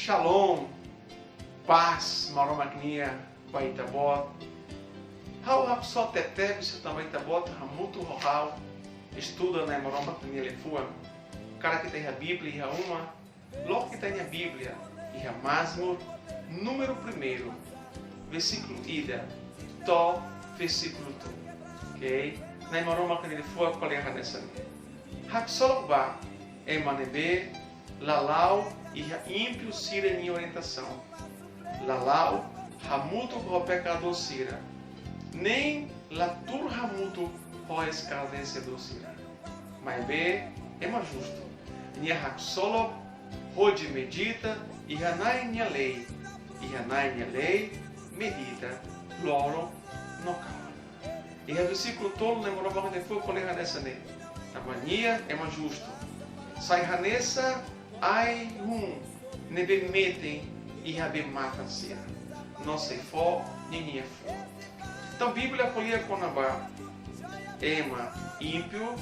Shalom, paz, maromagnia, baitabot. Hau só tete, isso também tabot, muito rohal, estuda na maromagnia lefua. Cara que tem a Bíblia, e uma, logo que tem a Bíblia, e a Masmur, número 1, versículo ida, to, versículo tu. Ok? Na maromagnia lefua, qual é a nessa? Haksolokba, emanebe, lalau, e ímpio sira em orientação. Lalau, hamuto o pecador sira. Nem latur hamuto o escarnecedor sira. Mas bem, é mais justo. Nia haksolok, rode medita, e hanai nia lei. E hanai nia lei, medita, loro, no cala. E o versículo todo, lembrou que foi colega nessa lei. A mania é mais justo. Sai hanessa, ai nebe metem e habe matam sira. Não sei for, nem é for. Então, a Bíblia polia com Nabá, ema ímpio,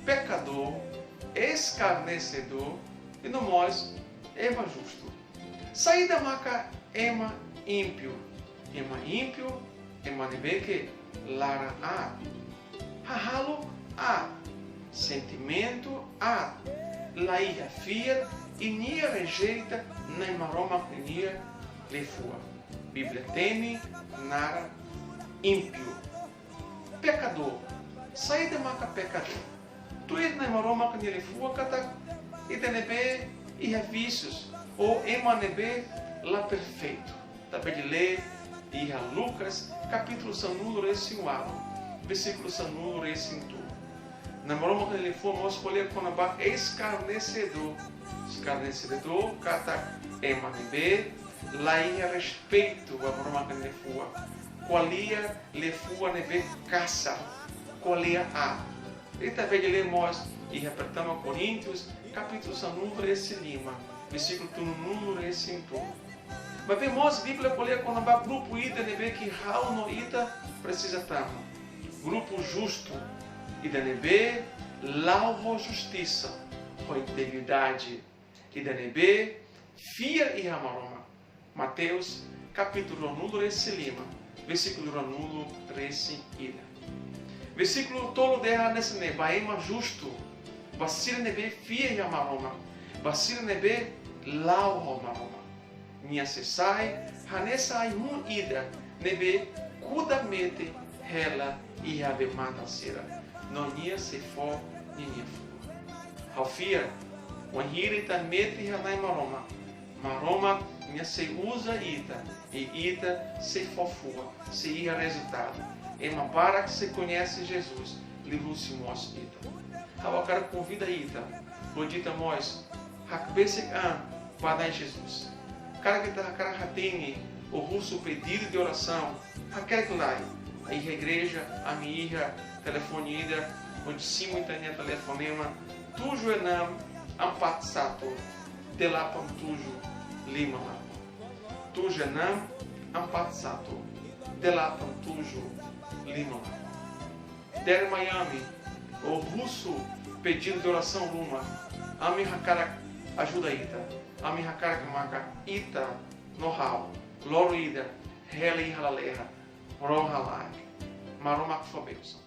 pecador, escarnecedor, e no mais, ema justo. Saída maca, ema ímpio, ema nebe que lara a, hahalo a, sentimento a, laia fia, e nia rejeita, nem maroma nia lefua. Bíblia teme, nara, ímpio, pecador, saída maca pecador. Tu és nem maroma nia lefua, kata, e tenebe, e vícios, ou emanebe, lá perfeito. Também de ler, e a Lucas, capítulo sanulo, versículo sanulo, na maroma nia lefua, nós escolher com a escarnecedor. Escarnecedor, kata emanebe, laia respeito a maroma nia lefua. Qualia lefua nebe caça, qualia a. E também de ler nós, e apertamos Coríntios, capítulo sanulo, versículo número mas vemos a Bíblia colher quando o grupo ida nebe que rau no ida precisa tamo. Grupo justo ida nebe lau justiça, integridade ida nebe fia e ramaroma. Mateus capítulo número versículo número ida. Versículo todo derra nesse nebaema justo, vacila nebe fia e ramaroma, vacila nebe lau ramaroma. Nia sesai, hanesai ida, nebe kudamete hela e habe matancera. Não nia se for, nia for. Halfia, o hirita mete hanai maroma. Maroma nia se usa ita, e ita se fofua, se ia resultado. Ema para que se conhece Jesus, livro-se mos ita. Hawakara convida ita, rodita mos, hakbesek an, para Jesus. Cara que está ratini, o russo pedido de oração, aquele que lá, a igreja, a minha telefonida, onde sim muita telefonema, tujo enam, ampatsato, delapam tujo, lima lá. Tujo enam, ampatsato, delapam tujo, lima lá. Der Miami, o russo pedido de oração luma, a minha cara ajuda ita. A minha cara que marca ita no hal, loro ida, heli halaleha, rohalai, maromak fobeus.